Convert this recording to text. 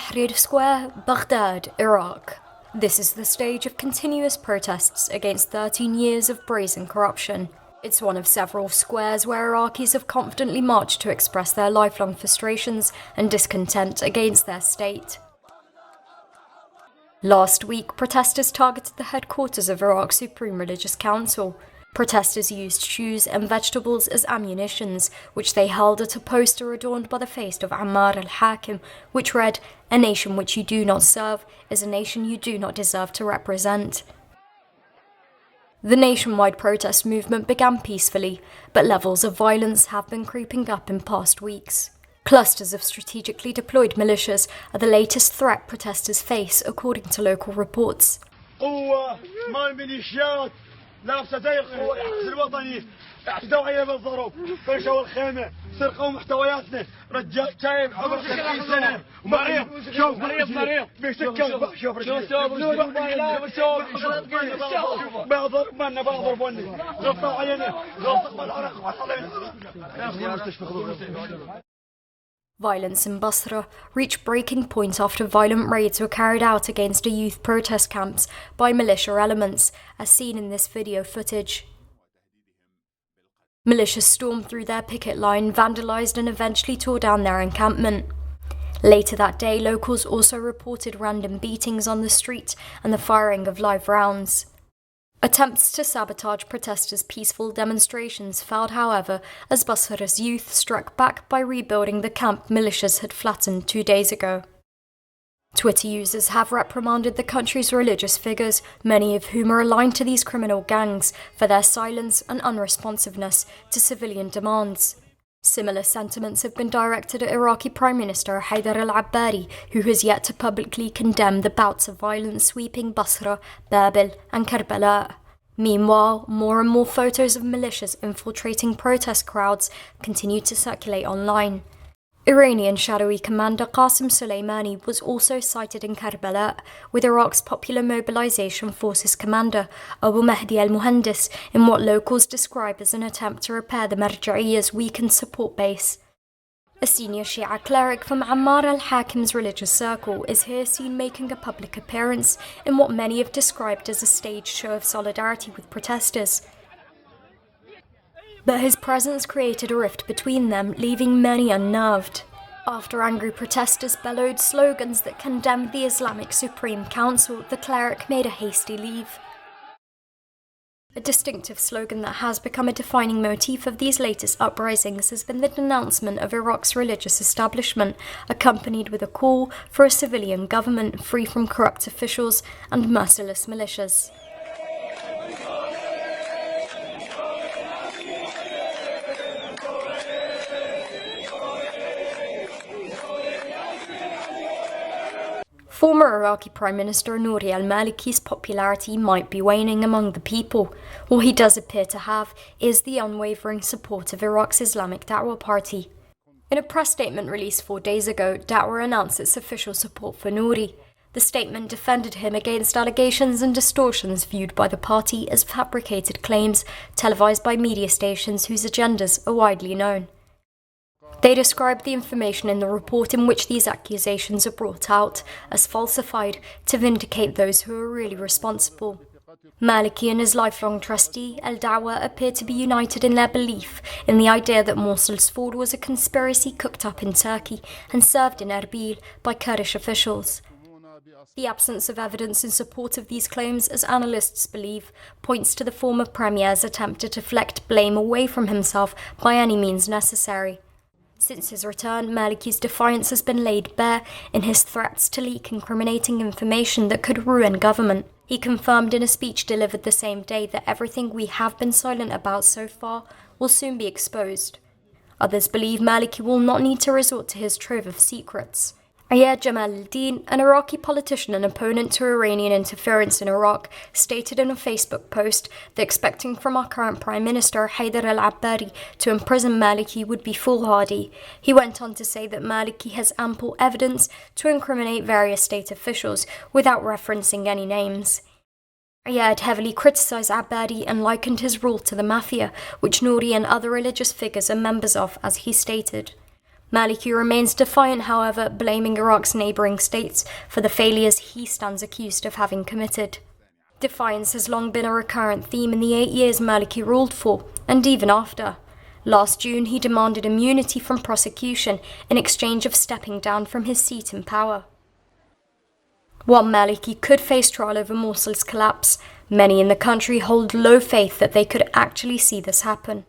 Tahrir Square, Baghdad, Iraq. This is the stage of continuous protests against 13 years of brazen corruption. It's one of several squares where Iraqis have confidently marched to express their lifelong frustrations and discontent against their state. Last week, protesters targeted the headquarters of Iraq's Supreme Religious Council. Protesters used shoes and vegetables as ammunitions, which they held at a poster adorned by the face of Ammar al-Hakim, which read, "A nation which you do not serve is a nation you do not deserve to represent." The nationwide protest movement began peacefully, but levels of violence have been creeping up in past weeks. Clusters of strategically deployed militias are the latest threat protesters face, according to local reports. لابسه زي الحرس الوطني اعتدوا علينا بالضرب فرشوا الخيمه سرقوا محتوياتنا رجال شايب عمره 50 سنه ومريض شوف مريض بيسكر شوف بضربنا غطوا علينا غطوا العرق وحصلنا. Violence in Basra reached breaking point after violent raids were carried out against a youth protest camps by militia elements, as seen in this video footage. Militias stormed through their picket line, vandalized and eventually tore down their encampment. Later that day, locals also reported random beatings on the street and the firing of live rounds. Attempts to sabotage protesters' peaceful demonstrations failed, however, as Basra's youth struck back by rebuilding the camp militias had flattened 2 days ago. Twitter users have reprimanded the country's religious figures, many of whom are aligned to these criminal gangs, for their silence and unresponsiveness to civilian demands. Similar sentiments have been directed at Iraqi Prime Minister Haider al-Abbadi, who has yet to publicly condemn the bouts of violence sweeping Basra, Babil and Karbala. Meanwhile, more and more photos of militias infiltrating protest crowds continue to circulate online. Iranian shadowy commander Qasim Soleimani was also sighted in Karbala, with Iraq's Popular Mobilization Forces commander Abu Mahdi al-Muhandis in what locals describe as an attempt to repair the Marja'iyya's weakened support base. A senior Shia cleric from Ammar al-Hakim's religious circle is here seen making a public appearance in what many have described as a staged show of solidarity with protesters. But his presence created a rift between them, leaving many unnerved. After angry protesters bellowed slogans that condemned the Islamic Supreme Council, the cleric made a hasty leave. A distinctive slogan that has become a defining motif of these latest uprisings has been the denouncement of Iraq's religious establishment, accompanied with a call for a civilian government free from corrupt officials and merciless militias. Former Iraqi Prime Minister Nouri al-Maliki's popularity might be waning among the people. All he does appear to have is the unwavering support of Iraq's Islamic Da'wah Party. In a press statement released 4 days ago, Da'wah announced its official support for Nouri. The statement defended him against allegations and distortions viewed by the party as fabricated claims televised by media stations whose agendas are widely known. They described the information in the report in which these accusations are brought out as falsified to vindicate those who are really responsible. Maliki and his lifelong trustee, Al-Dawah, appear to be united in their belief in the idea that Mosul's fall was a conspiracy cooked up in Turkey and served in Erbil by Kurdish officials. The absence of evidence in support of these claims, as analysts believe, points to the former premier's attempt to deflect blame away from himself by any means necessary. Since his return, Maliki's defiance has been laid bare in his threats to leak incriminating information that could ruin government. He confirmed in a speech delivered the same day that everything we have been silent about so far will soon be exposed. Others believe Maliki will not need to resort to his trove of secrets. Ayad Jamal al-Din, an Iraqi politician and opponent to Iranian interference in Iraq, stated in a Facebook post that expecting from our current Prime Minister Haider al-Abbadi to imprison Maliki would be foolhardy. He went on to say that Maliki has ample evidence to incriminate various state officials without referencing any names. Ayad heavily criticised Abbadi and likened his rule to the mafia, which Nouri and other religious figures are members of, as he stated. Maliki remains defiant, however, blaming Iraq's neighbouring states for the failures he stands accused of having committed. Defiance has long been a recurrent theme in the 8 years Maliki ruled for, and even after. Last June, he demanded immunity from prosecution in exchange of stepping down from his seat in power. While Maliki could face trial over Mosul's collapse, many in the country hold low faith that they could actually see this happen.